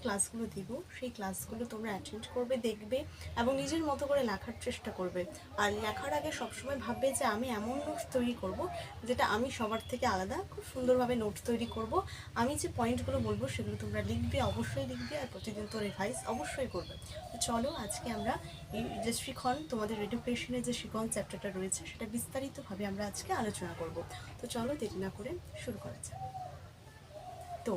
ক্লাসগুলো দিব সেই ক্লাসগুলো তোমরা অ্যাটেন্ড করবে, দেখবে এবং নিজের মতো করে লেখার চেষ্টা করবে। আর লেখার আগে সবসময় ভাববে যে আমি এমন নোটস তৈরি করব যেটা আমি সবার থেকে আলাদা, খুব সুন্দরভাবে নোটস তৈরি করব। আমি যে পয়েন্টগুলো বলবো সেগুলো তোমরা লিখবে, অবশ্যই লিখবে, আর প্রতিদিন তো রিভাইজ অবশ্যই করবে। তো চলো আজকে আমরা এই যে শিখন, তোমাদের এডুকেশনের যে শিখন চ্যাপ্টারটা রয়েছে সেটা বিস্তারিতভাবে আমরা আজকে আলোচনা করব। তো চলো দেরি না করে শুরু করা যাক। তো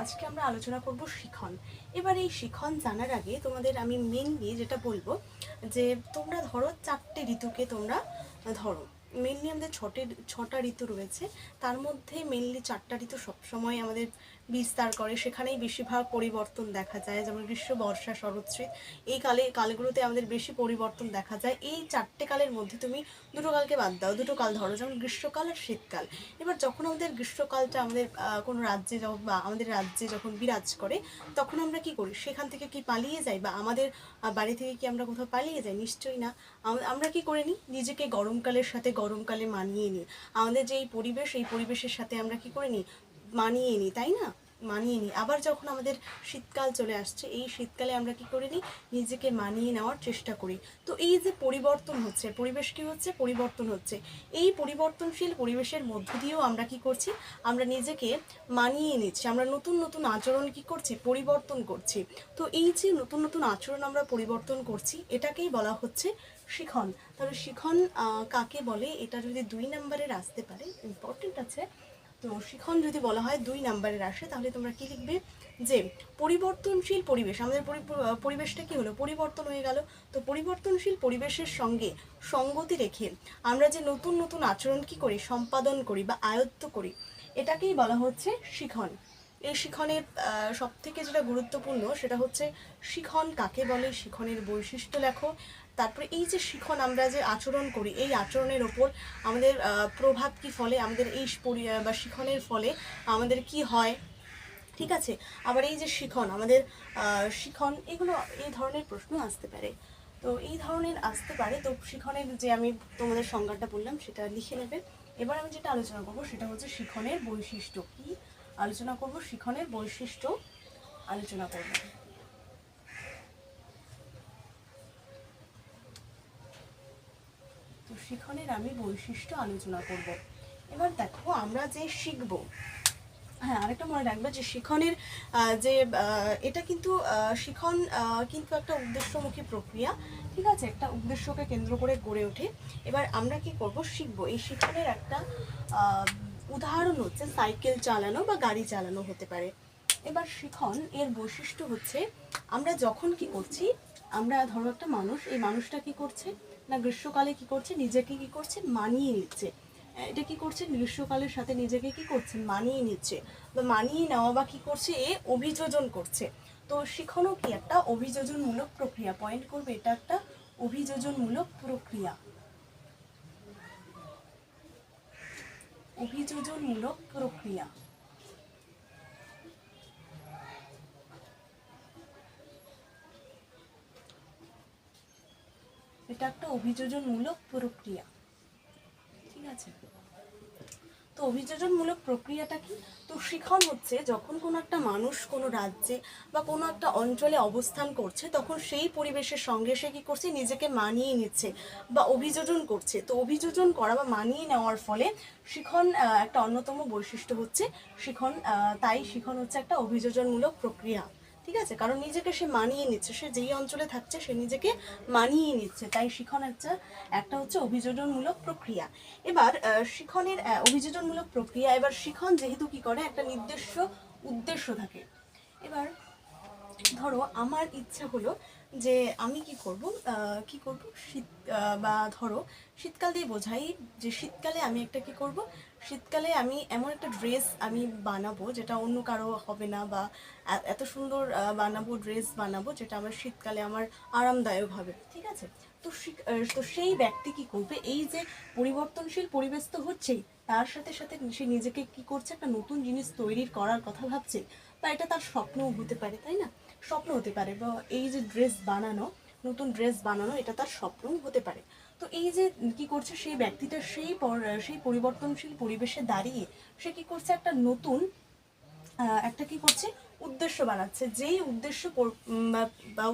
আজকে আমরা আলোচনা করব শিখন। এবার এই শিখন জানার আগে তোমাদের আমি মেনলি যেটা বলবো যে তোমরা ধরো 4টে ঋতুকে তোমরা ধরো। মেনলি আমাদের ছটা ঋতু রয়েছে, তার মধ্যে মেনলি 4টা ঋতু সবসময় আমাদের বিস্তার করে, সেখানেই বেশিরভাগ পরিবর্তন দেখা যায়। যেমন গ্রীষ্ম, বর্ষা, শরৎ, শীত, এই কালগুলোতে আমাদের বেশি পরিবর্তন দেখা যায়। এই 4টে কালের মধ্যে তুমি দুটো কালকে বাদ দাও, দুটো কাল ধরো, যেমন গ্রীষ্মকাল আর শীতকাল। এবার যখন আমাদের গ্রীষ্মকালটা আমাদের কোনো রাজ্যে বা আমাদের রাজ্যে যখন বিরাজ করে, তখন আমরা কি করি? সেখান থেকে কি পালিয়ে যাই, বা আমাদের বাড়ি থেকে কি আমরা কোথাও পালিয়ে যাই? নিশ্চয়ই না। আমরা কি করে নিই? নিজেকে গরমকালের সাথে গরমকালে মানিয়ে নিই। আমাদের যে এই পরিবেশ, এই পরিবেশের সাথে আমরা কি করে নিই? মানিয়ে নিই, তাই না? মানিয়ে নিই। আবার যখন আমাদের শীতকাল চলে আসছে, এই শীতকালে আমরা কি করে নিই? নিজেকে মানিয়ে নেওয়ার চেষ্টা করি। তো এই যে পরিবর্তন হচ্ছে, পরিবেশ কি হচ্ছে? পরিবর্তন হচ্ছে। এই পরিবর্তনশীল পরিবেশের মধ্য দিয়েও আমরা কি করছি? আমরা নিজেকে মানিয়ে নিচ্ছি। আমরা নতুন নতুন আচরণ কি করছি? পরিবর্তন করছি। তো এই যে নতুন নতুন আচরণ আমরা পরিবর্তন করছি, এটাকেই বলা হচ্ছে শিখন। তাহলে শিখন কাকে বলে? এটা যদি 2 নম্বরের আসতে পারে, ইম্পর্টেন্ট আছে। তো শিখন যদি বলা হয় 2 নম্বরের আসে, তাহলে তোমরা কি লিখবে? যে পরিবর্তনশীল পরিবেশ, আমাদের পরিবেশটা কি হলো? পরিবর্তন হয়ে গেল। তো পরিবর্তনশীল পরিবেশের সঙ্গে সঙ্গতি রেখে আমরা যে নতুন নতুন আচরণ কি করি? সম্পাদন করি বা আয়ত্ত করি, এটাকেই বলা হচ্ছে শিখন। এই শিখনের সব থেকে যেটা গুরুত্বপূর্ণ সেটা হচ্ছে শিখন কাকে বলে, শিখনের বৈশিষ্ট্য লেখো। তারপরে এই যে শিখন, আমরা যে আচরণ করি, এই আচরণের ওপর আমাদের প্রভাব কি ফলে, আমাদের এই বা শিখনের ফলে আমাদের কি হয়, ঠিক আছে? আবার এই যে শিখন, আমাদের শিখন, এগুলো এই ধরনের প্রশ্ন আসতে পারে। তো এই ধরনের আসতে পারে। তো শিখনের যে আমি তোমাদের সংজ্ঞাটা বললাম সেটা লিখে নেবে। এবার আমি যেটা আলোচনা করব সেটা হচ্ছে শিখনের বৈশিষ্ট্য। কি আলোচনা করব? শিখনের বৈশিষ্ট্য আলোচনা করব। তো শিখনের আমি বৈশিষ্ট্য আলোচনা করব। এবার দেখো আমরা যে শিখব, হ্যাঁ আরেকটা মনে রাখবে যে শিখনের যে এটা কিন্তু শিখন কিন্তু একটা উদ্দেশ্যমুখী প্রক্রিয়া, ঠিক আছে? একটা উদ্দেশ্যকে কেন্দ্র করে গড়ে ওঠে। এবার আমরা কি করব? শিখবো। এই শিখনের একটা উদাহরণ হচ্ছে সাইকেল চালানো বা গাড়ি চালানো হতে পারে। এবার শিখন এর বৈশিষ্ট্য হচ্ছে আমরা যখন কি করছি, আমরা ধরো একটা মানুষ, এই মানুষটা কি করছে না গ্রীষ্মকালে কি করছে? নিজেকে কি করছে? মানিয়ে নিচ্ছে। এটা কি করছে? গ্রীষ্মকালের সাথে নিজেকে কি করছে? মানিয়ে নিচ্ছে। বা মানিয়ে নেওয়া বা কি করছে? এ অভিযোজন করছে। তো শিখনও কি একটা অভিযোজনমূলক প্রক্রিয়া। পয়েন্ট করবে, এটা একটা অভিযোজনমূলক প্রক্রিয়া। অভিযোজনমূলক প্রক্রিয়া, এটা একটা অভিযোজনমূলক প্রক্রিয়া, ঠিক আছে? তো অভিযোজনমূলক প্রক্রিয়াটা কি? তো শিখন হচ্ছে যখন কোনো একটা মানুষ কোনো রাজ্যে বা কোনো একটা অঞ্চলে অবস্থান করছে, তখন সেই পরিবেশের সঙ্গে সে কী করছে? নিজেকে মানিয়ে নিচ্ছে বা অভিযোজন করছে। তো অভিযোজন করা বা মানিয়ে নেওয়ার ফলে শিখন একটা অন্যতম বৈশিষ্ট্য হচ্ছে শিখন। তাই শিখন হচ্ছে একটা অভিযোজনমূলক প্রক্রিয়া, ঠিক আছে? কারণ নিজেকে সে মানিয়ে নিচ্ছে, সে যেই অঞ্চলে থাকছে সে নিজেকে মানিয়ে নিচ্ছে, তাই শিখন একটা একটা হচ্ছে অভিযোজনমূলক প্রক্রিয়া। এবার শিখনের অভিযোজনমূলক প্রক্রিয়া। এবার শিখন যেহেতু কি করে, একটা নির্দিষ্ট উদ্দেশ্য থাকে। এবার ধরো আমার ইচ্ছা হলো যে আমি কি করব, কি করব শীত, বা ধরো শীতকাল দিয়ে বোঝাই যে শীতকালে আমি একটা কি করব, শীতকালে আমি এমন একটা ড্রেস আমি বানাবো যেটা অন্য কারো হবে না, বা এত সুন্দর বানাবো, ড্রেস বানাবো যেটা আমার শীতকালে আমার আরামদায়ক হবে, ঠিক আছে? তো তো সেই ব্যক্তি কি করবে? এই যে পরিবর্তনশীল পরিবেশ তো হচ্ছেই, তার সাথে সাথে সে নিজেকে কি করছে? একটা নতুন জিনিস তৈরি করার কথা ভাবছে, বা এটা তার স্বপ্নও হতে পারে, তাই না? স্বপ্ন হতে পারে, বা এই যে ড্রেস বানানো, নতুন ড্রেস বানানো, এটা তার স্বপ্নও হতে পারে। তো এই যে কি করছে সেই ব্যক্তিটা, সেই পরিবর্তনশীল পরিবেশে দাঁড়িয়ে সে কি করছে? একটা নতুন একটা কি করছে? উদ্দেশ্য বানাচ্ছে, যেই উদ্দেশ্য বা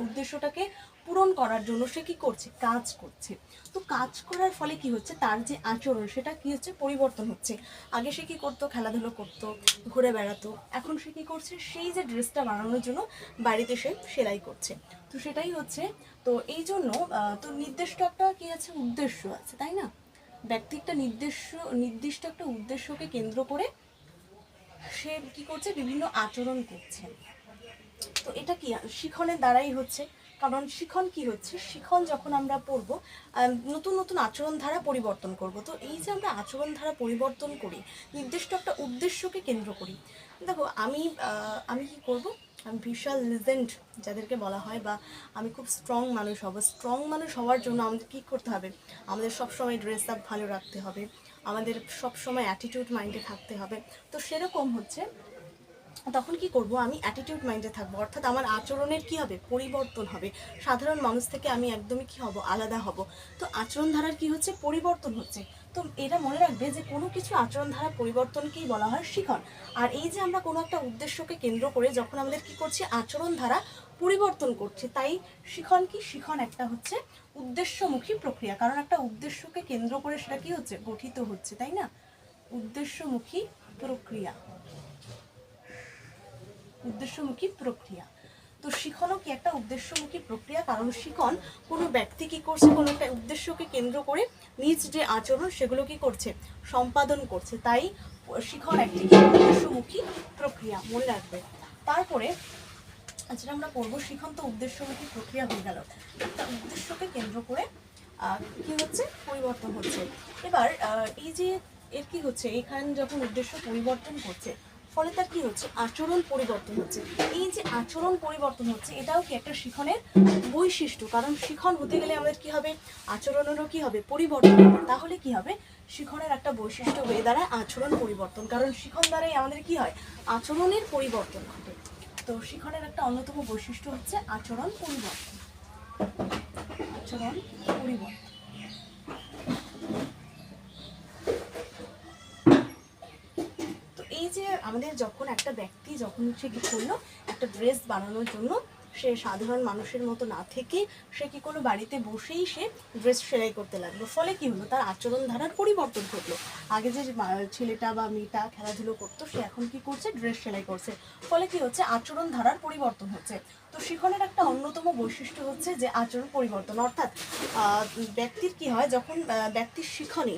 উদ্দেশ্যটাকে পূরণ করার জন্য সে কি করছে, কাজ করছে। তো কাজ করার ফলে কি হচ্ছে, তার যে আচরণ সেটা কি হচ্ছে, পরিবর্তন হচ্ছে। আগে সে কি করতো, খেলাধুলো করতো, ঘুরে বেড়াতো, এখন সে কি করছে, সেই যে ড্রেসটা বানানোর জন্য বাড়িতে সে সেলাই করছে। তো সেটাই হচ্ছে। তো এই জন্য তো নির্দিষ্ট একটা কি আছে, উদ্দেশ্য আছে, তাই না? ব্যক্তি একটা নির্দিষ্ট একটা উদ্দেশ্যকে কেন্দ্র করে সে কি করছে, বিভিন্ন আচরণ করছে। তো এটা কি শিখনের দ্বারাই হচ্ছে। কারণ শিখন কি হচ্ছে, শিখন যখন আমরা পড়বো নতুন নতুন আচরণ ধারা পরিবর্তন করব। তো এই যে আমরা আচরণ ধারা পরিবর্তন করি, নির্দিষ্ট একটা উদ্দেশ্যকে কেন্দ্র করি। দেখো আমি কি করব, আমি ভিজুয়াল লিজেন্ড যাদেরকে বলা হয়, বা আমি খুব স্ট্রং মানুষ হব। স্ট্রং মানুষ হওয়ার জন্য আমাদের কী করতে হবে, আমাদের সবসময় ড্রেস আপ ভালো রাখতে হবে, আমাদের সবসময় অ্যাটিটিউড মাইন্ডে থাকতে হবে। তো সেরকম হচ্ছে, তখন কি করব, আমি অ্যাটিটিউড মাইন্ডে থাকবো, অর্থাৎ আমার আচরণের কি হবে, পরিবর্তন হবে। সাধারণ মানুষ থেকে আমি একদমই কি হব, আলাদা হব। তো আচরণ ধারার কি হচ্ছে, পরিবর্তন হচ্ছে। তো এটা মনে রাখবে যে কোনো কিছু আচরণ ধারা পরিবর্তনকেই বলা হয় শিখন। আর এই যে আমরা কোনো একটা উদ্দেশ্যকে কেন্দ্র করে যখন আমাদের কি করছি, আচরণ ধারা পরিবর্তন করছে, তাই শিখন কি, শিখন একটা হচ্ছে উদ্দেশ্যমুখী প্রক্রিয়া। কারণ একটা উদ্দেশ্যকে কেন্দ্র করে সেটা কি হচ্ছে, গঠিত হচ্ছে, তাই না? উদ্দেশ্যমুখী প্রক্রিয়া, উদ্দেশ্যমুখী প্রক্রিয়া। তো শিখনও কি একটা উদ্দেশ্যমুখী প্রক্রিয়া, কারণ শিখন কোনো ব্যক্তি কি করছে, কোনো একটা উদ্দেশ্যকে কেন্দ্র করে নিজ যে আচরণ সেগুলো কি করছে, সম্পাদন করছে। তাই শিখন একটি উদ্দেশ্যমুখী প্রক্রিয়া, মনে রাখবে। তারপরে যেটা আমরা পড়বো, শিখন তো উদ্দেশ্যমুখী প্রক্রিয়া হয়ে গেল, একটা উদ্দেশ্যকে কেন্দ্র করে কি হচ্ছে, পরিবর্তন হচ্ছে। এবার এই যে এর কি হচ্ছে, এখানে যখন উদ্দেশ্য পরিবর্তন করছে, ফলে তার কি হচ্ছে, আচরণ পরিবর্তন হচ্ছে। এই যে আচরণ পরিবর্তন হচ্ছে, এটাও কি একটা শিখনের বৈশিষ্ট্য। কারণ শিখন হতে গেলে আমাদের কি হবে, আচরণেরও কি হবে, পরিবর্তন হবে। তাহলে কি হবে, শিখনের একটা বৈশিষ্ট্য হয়ে দাঁড়ায় আচরণ পরিবর্তন। কারণ শিখন দ্বারাই আমাদের কি হয়, আচরণের পরিবর্তন ঘটে। তো শিখনের একটা অন্যতম বৈশিষ্ট্য হচ্ছে আচরণ পরিবর্তন, আচরণ পরিবর্তন। তো এই যে আমাদের যখন একটা ব্যক্তি যখন সে কি করলো, একটা ড্রেস বানানোর জন্য সে সাধারণ মানুষের মতো না থেকে সে কি করলো, বাড়িতে বসেই সে ড্রেস সেলাই করতে লাগলো। ফলে কি হলো, তার আচরণ ধারার পরিবর্তন ঘটলো। আগে যে ছেলেটা বা মেয়েটা খেলাধুলো করতো, সে এখন কি করছে, ড্রেস সেলাই করছে। ফলে কি হচ্ছে, আচরণ ধারার পরিবর্তন হচ্ছে। তো শিখনের একটা অন্যতম বৈশিষ্ট্য হচ্ছে যে আচরণ পরিবর্তন। অর্থাৎ ব্যক্তির কি হয়, যখন ব্যক্তির শিখনে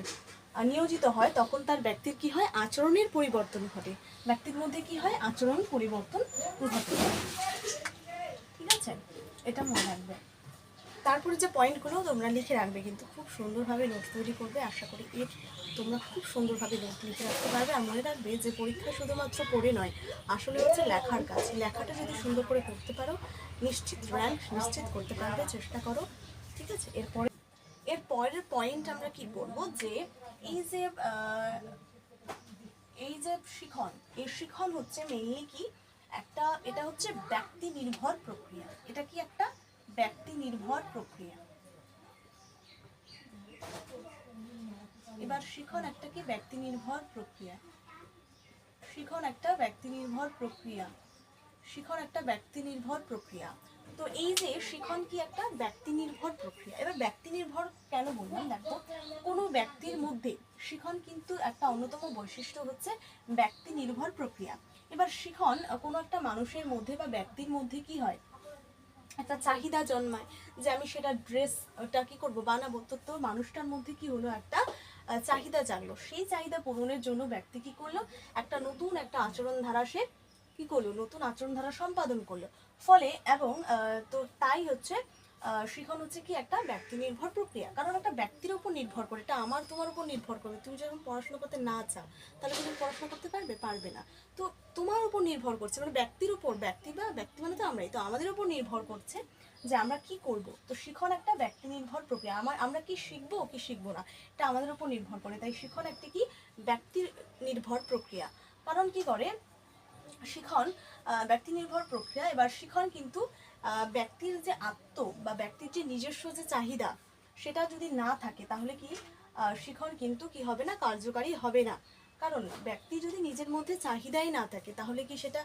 নিয়োজিত হয়, তখন তার ব্যক্তির কি হয়, আচরণের পরিবর্তন ঘটে। ব্যক্তির মধ্যে কি হয়, আচরণ পরিবর্তন ঘটে। ঠিক আছে, এটা মনে রাখবে। তারপরে যে পয়েন্টগুলো তোমরা লিখে রাখবে, কিন্তু খুব সুন্দরভাবে নোট তৈরি করবে। আশা করি তোমরা খুব সুন্দরভাবে নোট লিখে রাখতে পারবে। আর মনে রাখবে যে পরীক্ষা শুধুমাত্র পড়ে নয়, আসলে হচ্ছে লেখার কাজ। লেখাটা যদি সুন্দর করে করতে পারো, নিশ্চিত র্যাঙ্ক নিশ্চিত করতে পারবে, চেষ্টা করো। ঠিক আছে, এর পরের পয়েন্ট আমরা কি বলবো, যে এই যে এই যে শিখন, এই শিখন হচ্ছে মেইনলি কি একটা, এটা হচ্ছে ব্যক্তি নির্ভর প্রক্রিয়া। এটা কি একটা ব্যক্তি নির্ভর প্রক্রিয়া। এবার শিখন একটা কি ব্যক্তি নির্ভর প্রক্রিয়া, শিখন একটা ব্যক্তি নির্ভর প্রক্রিয়া, শিখন একটা ব্যক্তি নির্ভর প্রক্রিয়া। তো এই যে শিখন কি একটা ব্যক্তি নির্ভর প্রক্রিয়া। এবার ব্যক্তি নির্ভর কেন বললাম, দেখো কোনো ব্যক্তির মধ্যে শিখন কিন্তু একটা অন্যতম বৈশিষ্ট্য হচ্ছে ব্যক্তি নির্ভর প্রক্রিয়া। এবার শিখন কোনো একটা মানুষের মধ্যে বা ব্যক্তির মধ্যে কি হয়, একটা চাহিদা জন্মায় যে আমি সেটা ড্রেসটা কি করব, বানাবো। তো মানুষটার মধ্যে কি হলো, একটা চাহিদা জাগলো। সেই চাহিদা পূরণের জন্য ব্যক্তি কি করলো, একটা নতুন একটা আচরণ ধারা সে কি করলো, নতুন আচরণ ধারা সম্পাদন করলো। ফলে এবং তো তাই হচ্ছে শিখন হচ্ছে কি একটা ব্যক্তি নির্ভর প্রক্রিয়া। কারণ একটা ব্যক্তির উপর নির্ভর করে, এটা আমার তোমার উপর নির্ভর করবে। তুমি যখন পড়াশোনা করতে না চাও, তাহলে তুমি পড়াশোনা করতে পারবে, পারবে না। তো তোমার উপর নির্ভর করছে, মানে ব্যক্তির উপর, ব্যক্তি মানে তো আমরাই, তো আমাদের উপর নির্ভর করছে যে আমরা কি করব। তো শিখন একটা ব্যক্তি নির্ভর প্রক্রিয়া। আমরা কি শিখবো কি শিখবো না, এটা আমাদের উপর নির্ভর করে। তাই শিখন একটি কি ব্যক্তি নির্ভর প্রক্রিয়া। কারণ কি করে শিখন, ব্যক্তি নির্ভর প্রক্রিয়া। এবার শিখন কিন্তু ব্যক্তির যে বা ব্যক্তির যে নিজস্ব যে চাহিদা, সেটা যদি না থাকে, তাহলে কি শিখন কিন্তু কি হবে না, কার্যকারী হবে না। কারণ ব্যক্তি যদি নিজের মধ্যে চাহিদাই না থাকে, তাহলে কি সেটা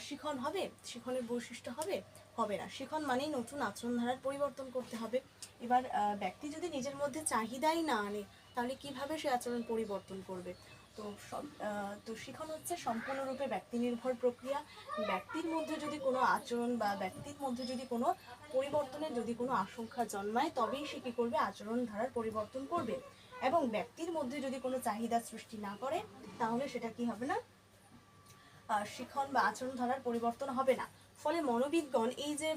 শিখন হবে, শিখনের বৈশিষ্ট্য হবে? হবে না। শিখন মানেই নতুন আচরণধারার পরিবর্তন করতে হবে। এবার ব্যক্তি যদি নিজের মধ্যে চাহিদাই না আনে, তাহলে কিভাবে সে আচরণ পরিবর্তন করবে? তো শিখন হচ্ছে সম্পূর্ণরূপে ব্যক্তি নির্ভর প্রক্রিয়া। ব্যক্তির মধ্যে যদি কোনো আচরণ বা ব্যক্তির মধ্যে যদি কোনো পরিবর্তনের যদি কোনো আশঙ্কা জন্মায়, তবেই সে কী করবে? আচরণ ধারার পরিবর্তন করবে। এবং ব্যক্তির মধ্যে যদি কোনো চাহিদা সৃষ্টি না করে, তাহলে সেটা কি হবে না? শিখন বা আচরণ ধারার পরিবর্তন হবে না। ফলে মনোবিদগণ এই যে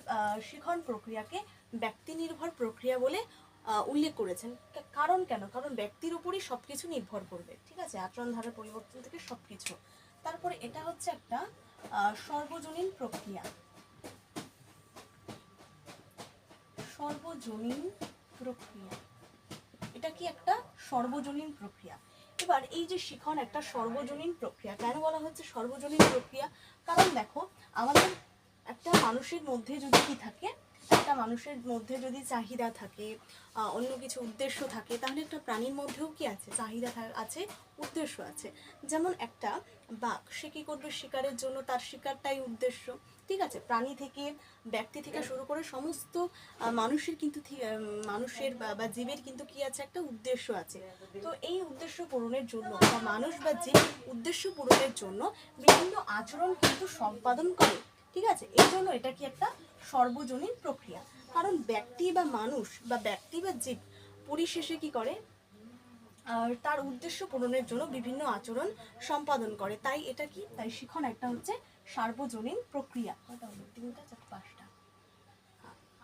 শিখন প্রক্রিয়াকে ব্যক্তি নির্ভর প্রক্রিয়া বলে উল্লেখ করেছেন। কারণ কেন? কারণ ব্যক্তির উপরই সবকিছু নির্ভর করবে, ঠিক আছে, আচরণ ধারার পরিবর্তন থেকে সবকিছু। তারপরে এটা হচ্ছে একটা সর্বজনীন প্রক্রিয়া। সর্বজনীন প্রক্রিয়া, এটা কি একটা সর্বজনীন প্রক্রিয়া। এবার এই যে শিখন একটা সর্বজনীন প্রক্রিয়া, কেন বলা হচ্ছে সর্বজনীন প্রক্রিয়া? কারণ দেখো, আমাদের একটা মানুষের মধ্যে যদি কি থাকে, একটা মানুষের মধ্যে যদি চাহিদা থাকে, অন্য কিছু উদ্দেশ্য থাকে, তাহলে একটা প্রাণীর মধ্যেও কি আছে? চাহিদা আছে, উদ্দেশ্য আছে। যেমন একটা বাঘ, সে কি করবে? শিকারের জন্য তার শিকারটাই উদ্দেশ্য, ঠিক আছে। প্রাণী থেকে, ব্যক্তি থেকে শুরু করে সমস্ত মানুষের কিন্তু মানুষের বা জীবের কিন্তু কি আছে? একটা উদ্দেশ্য আছে। তো এই উদ্দেশ্য পূরণের জন্য বা মানুষ বা জীব উদ্দেশ্য পূরণের জন্য বিভিন্ন আচরণ কিন্তু সম্পাদন করে, ঠিক আছে। এই জন্য এটা কি একটা সর্বজনীন প্রক্রিয়া। কারণ ব্যক্তি বা মানুষ বা ব্যক্তি বা জীব পরিশেষে কি করে? আর তার উদ্দেশ্য পূরণের জন্য বিভিন্ন আচরণ সম্পাদন করে। তাই এটা কি? তাই শিখন একটা হচ্ছে সার্বজনীন প্রক্রিয়া। তিনটা, চারটা, পাঁচটা,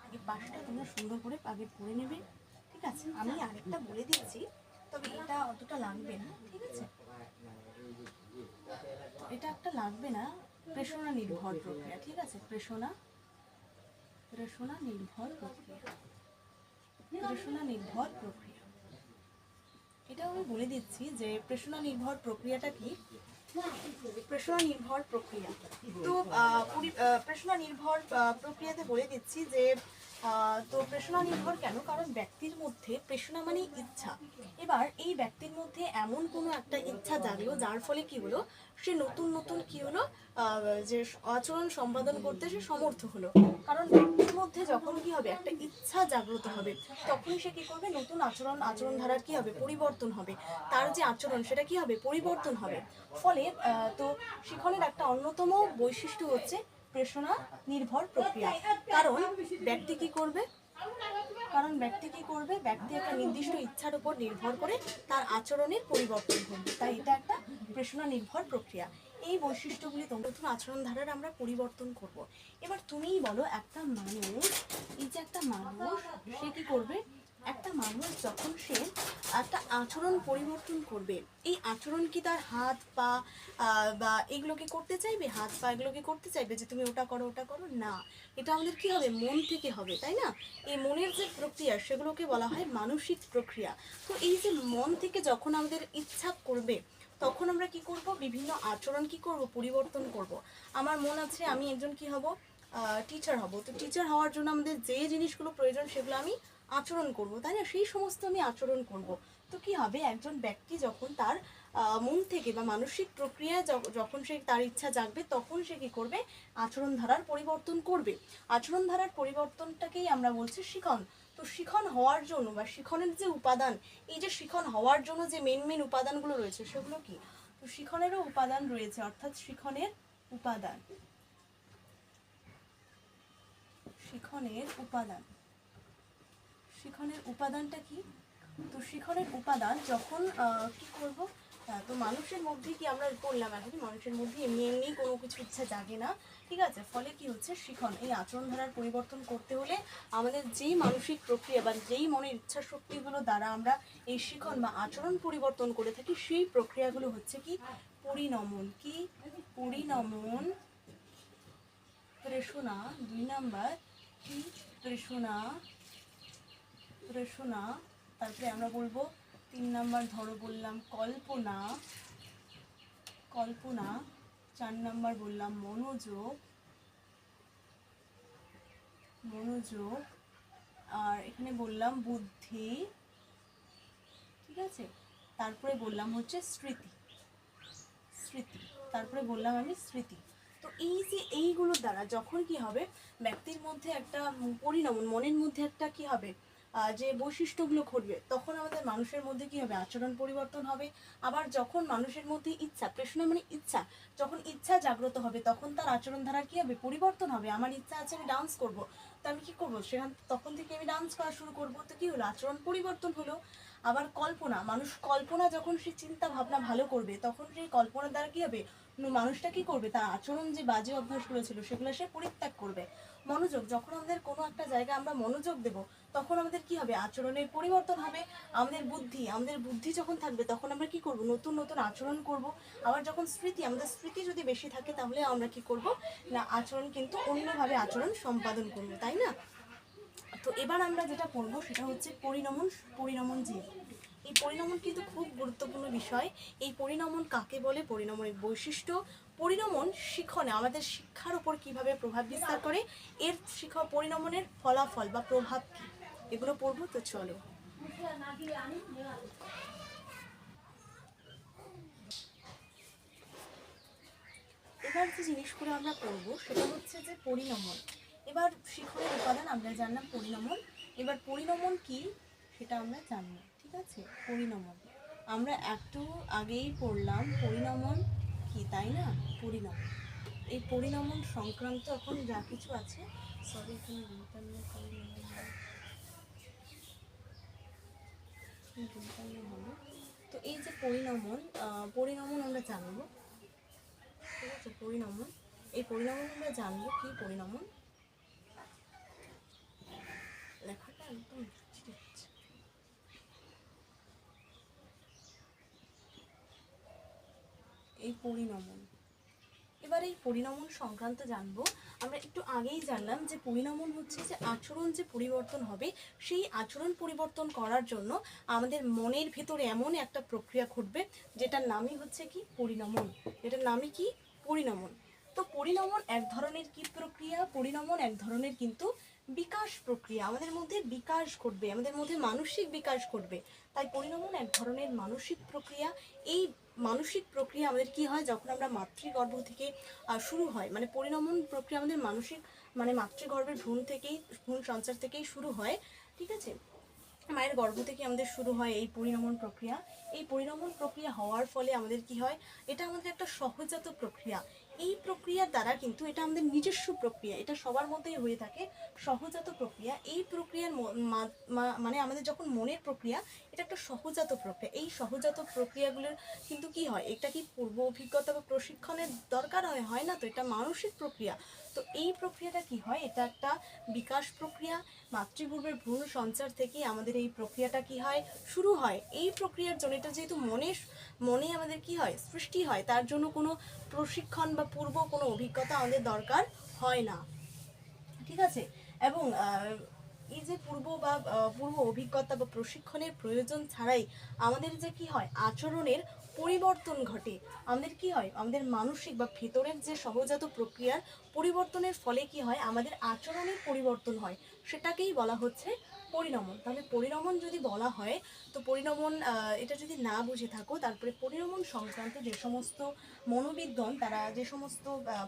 আগে পাঁচটা তোমরা সুন্দর করে আগে পড়ে নেবে, ঠিক আছে। আমি আরেকটা বলে দিচ্ছি, তবে এটা অতটা লাগবে না, ঠিক আছে। এটা একটা লাগবে না, প্রেষণা নির্ভর প্রক্রিয়া, ঠিক আছে। প্রেষণা নির্ভর প্রক্রিয়া, প্রেষণা নির্ভর প্রক্রিয়া। এটাও আমি বলে দিচ্ছি যে প্রেষণা নির্ভর প্রক্রিয়াটা কি। প্রেষণা নির্ভর প্রক্রিয়া, তো প্রেষণা নির্ভর প্রক্রিয়াতে বলে দিচ্ছি যে তো প্রেষণা নির্ভর কেন? কারণ ব্যক্তির মধ্যে প্রেষণা মানে ইচ্ছা। এবার এই ব্যক্তির মধ্যে এমন কোনো একটা ইচ্ছা জাগলো, যার ফলে কি হলো? সে নতুন নতুন কি হলো? যে আচরণ সম্পাদন করতে সে সমর্থ হলো। কারণ ব্যক্তির মধ্যে যখন কি হবে? একটা ইচ্ছা জাগ্রত হবে, তখনই সে কি করবে? নতুন আচরণ ধারার কি হবে? পরিবর্তন হবে। তার যে আচরণ, সেটা কি হবে? পরিবর্তন হবে। ফলে তো শিখনের একটা অন্যতম বৈশিষ্ট্য হচ্ছে প্রেষণা নির্ভর প্রক্রিয়া। কারণ ব্যক্তি কি করবে? ব্যক্তি একটা নির্দিষ্ট ইচ্ছার উপর নির্ভর করে তার আচরণের পরিবর্তন করবে। তাই এটা একটা প্রেষণা নির্ভর প্রক্রিয়া। এই বৈশিষ্ট্যগুলি নতুন আচরণ ধারার আমরা পরিবর্তন করব। এবার তুমিই বলো, একটা মানুষ, এই যে একটা মানুষ, সে কি করবে? একটা মানুষ যখন সে একটা আচরণ পরিবর্তন করবে, এই আচরণ কি তার হাত পা বা এগুলোকে করতে চাইবে? হাত পা এগুলোকে করতে চাইবে যে তুমি ওটা করো ওটা করো? না, এটা আমাদের কি হবে? মন থেকে হবে, তাই না? এই মনের যে প্রক্রিয়া, সেগুলোকে বলা হয় মানসিক প্রক্রিয়া। তো এই যে মন থেকে যখন আমাদের ইচ্ছা করবে, তখন আমরা কি করব? বিভিন্ন আচরণ কি করব? পরিবর্তন করব। আমার মন আছে আমি একজন কি হব? টিচার হব। তো টিচার হওয়ার জন্য আমাদের যে জিনিসগুলো প্রয়োজন, সেগুলো আমি আচরণ করব, তাই না? সেই সমস্ত আমি আচরণ করব। তো কি হবে? একজন ব্যক্তি যখন তার মন থেকে বা মানসিক প্রক্রিয়া যখন সে তার ইচ্ছা জাগবে, তখন সে কি করবে? আচরণ ধারার পরিবর্তন করবে। আচরণ ধারার পরিবর্তনটাকেই আমরা বলছি শিখন। তো শিখন হওয়ার জন্য বা শিখনের যে উপাদান, এই যে শিখন হওয়ার জন্য যে মেন উপাদানগুলো রয়েছে, সেগুলো কি? তো শিখনেরও উপাদান রয়েছে, অর্থাৎ শিখনের উপাদান, শিখনের উপাদানটা কি? তো শিখনের উপাদান যখন কি করব? তো মানুষের মধ্যে কি আমরা বললাম এখন, মানুষের মধ্যে এমনি কোনো কিছু ইচ্ছা জাগে না, ঠিক আছে। ফলে কি হচ্ছে? শিখন, এই আচরণ ধারার পরিবর্তন করতে হলে আমাদের যেই মানসিক প্রক্রিয়া বা যেই মনের ইচ্ছা শক্তিগুলো দ্বারা আমরা এই শিখন বা আচরণ পরিবর্তন করে থাকি, সেই প্রক্রিয়াগুলো হচ্ছে কি? পরিণমন। কি? পরিণমন। প্রেষণা 2 নাম্বার কি? প্রেষণা। তারপরে আমরা বলবো 3 নাম্বার, ধরো বললাম কল্পনা। 4 নাম্বার বললাম মনোযোগ। আর এখানে বললাম বুদ্ধি, ঠিক আছে। তারপরে বললাম হচ্ছে স্মৃতি। তারপরে বললাম আমি স্মৃতি। তো তো এই যে এইগুলোর দ্বারা যখন কি হবে, ব্যক্তির মধ্যে একটা পরিণমন, মনের মধ্যে একটা কি হবে, যে বৈশিষ্ট্যগুলো ঘটবে, তখন আমাদের মানুষের মধ্যে কি হবে, আচরণ পরিবর্তন হবে। আবার যখন মানুষের মধ্যে ইচ্ছা, প্রশ্ন মানে ইচ্ছা, যখন ইচ্ছা জাগ্রত হবে তখন তার আচরণ ধারার কি হবে, পরিবর্তন হবে। আমার ইচ্ছা আছে আমি ডান্স করব, তো আমি কি করবো, সেখান তখন থেকে আমি ডান্স করা শুরু করবো, তো কি হলো, আচরণ পরিবর্তন হলো। আবার কল্পনা, মানুষ কল্পনা যখন সে চিন্তা ভাবনা ভালো করবে, তখন সেই কল্পনার দ্বারা কি হবে, মানুষটা কি করবে, তার আচরণ যে বাজে অভ্যাসগুলো ছিল সেগুলো সে পরিত্যাগ করবে। মনোযোগ, যখন আমাদের কোনো একটা জায়গায় আমরা মনোযোগ দেব, তখন আমাদের কি হবে, আচরণের পরিবর্তন হবে। আমাদের বুদ্ধি যখন থাকবে তখন আমরা কি করব, নতুন নতুন আচরণ করব। আবার যখন আমাদের স্মৃতি যদি বেশি থাকে, তাহলে আমরা কি করব না, আচরণ কিন্তু অন্যভাবে আচরণ সম্পাদন করব, তাই না? তো এবার আমরা যেটা পড়বো সেটা হচ্ছে পরিণমন জীব। এই পরিণমন কিন্তু খুব গুরুত্বপূর্ণ বিষয়। এই পরিণমন কাকে বলে, পরিণমনের বৈশিষ্ট্য, পরিণমন শিখনে আমাদের শিক্ষার উপর কিভাবে প্রভাব বিস্তার করে, এর পরিণমনের ফলাফল বা প্রভাব কি, এগুলো পড়বো। তো চলো, এবার যে জিনিসগুলো আমরা পড়বো সেটা হচ্ছে যে পরিণমন। এবার শিখনের উপাদান আমরা জানলাম পরিণমন। এবার পরিণমন কি সেটা আমরা জানবো, ঠিক আছে? পরিণমন আমরা একটু আগেই পড়লাম, পরিণমন কি, তাই না? পরিণমন, এই পরিণমন সংক্রান্ত এখন যা কিছু আছে, সরি এখানে হবে। তো এই যে পরিণমন আমরা জানবো, ঠিক আছে? পরিণমন, এই পরিণমন আমরা জানবো কি পরিণমন, লেখাটা একদম এই পরিণমন। এবার এই পরিণমন সংক্রান্ত জানবো। আমরা একটু আগেই জানলাম যে পরিণমন হচ্ছে যে আচরণ যে পরিবর্তন হবে, সেই আচরণ পরিবর্তন করার জন্য আমাদের মনের ভেতরে এমন একটা প্রক্রিয়া ঘটবে যেটার নামই হচ্ছে কি পরিণমন, এটার নামই কি পরিণমন। তো পরিণমন এক ধরনের কি প্রক্রিয়া, পরিণমন এক ধরনের কিন্তু বিকাশ প্রক্রিয়া, আমাদের মধ্যে বিকাশ ঘটবে, আমাদের মধ্যে মানসিক বিকাশ ঘটবে। তাই পরিণমন এক ধরনের মানসিক প্রক্রিয়া। এই মানসিক প্রক্রিয়া আমাদের কি হয়, যখন আমরা মাতৃগর্ভ থেকে শুরু হয়, মানে পরিণমন প্রক্রিয়া আমাদের মানসিক, মানে মাতৃগর্ভের ভ্রূণ সঞ্চার থেকেই শুরু হয়, ঠিক আছে? মায়ের গর্ভ থেকে আমাদের শুরু হয় এই পরিণমন প্রক্রিয়া। এই পরিণমন প্রক্রিয়া হওয়ার ফলে আমাদের কি হয়, এটা আমাদের একটা সহজাত প্রক্রিয়া। এই প্রক্রিয়ার দ্বারা কিন্তু এটা আমাদের নিজস্ব প্রক্রিয়া, এটা সবার মধ্যেই হয়ে থাকে, সহজাত প্রক্রিয়া। এই প্রক্রিয়ার মানে আমাদের যখন মনের প্রক্রিয়া, এটা একটা সহজাত প্রক্রিয়া। এই সহজাত প্রক্রিয়াগুলোর কিন্তু কি হয়, এটা কি পূর্ব অভিজ্ঞতা বা প্রশিক্ষণের দরকার হয় না, তো এটা মানসিক প্রক্রিয়া। তো এই প্রক্রিয়াটা কি হয়, এটা একটা বিকাশ প্রক্রিয়া। মাতৃগর্ভের ভ্রূণ সঞ্চার থেকে আমাদের এই প্রক্রিয়াটা কি হয়, শুরু হয়। এই প্রক্রিয়ার জন্য, এটা যেহেতু মনে আমাদের কি হয়, সৃষ্টি হয়, তার জন্য কোনো প্রশিক্ষণ বা পূর্ব কোনো অভিজ্ঞতা আমাদের দরকার হয় না, ঠিক আছে? এবং এই যে পূর্ব অভিজ্ঞতা বা প্রশিক্ষণের প্রয়োজন ছাড়াই আমাদের যে কি হয়, আচরণের পরিবর্তন ঘটে। আমাদের কি হয়, আমাদের মানসিক বা ভেতরের যে সহজাত প্রক্রিয়ার পরিবর্তনের ফলে কি হয়, আমাদের আচরণের পরিবর্তন হয়, সেটাকেই বলা হচ্ছে পরিণমন। তাহলে পরিণমন যদি বলা হয়, তো পরিণমন এটা যদি না বুঝে থাকো, তারপরে পরিণমন সংক্রান্ত যে সমস্ত মনোবিজ্ঞান তারা যে সমস্ত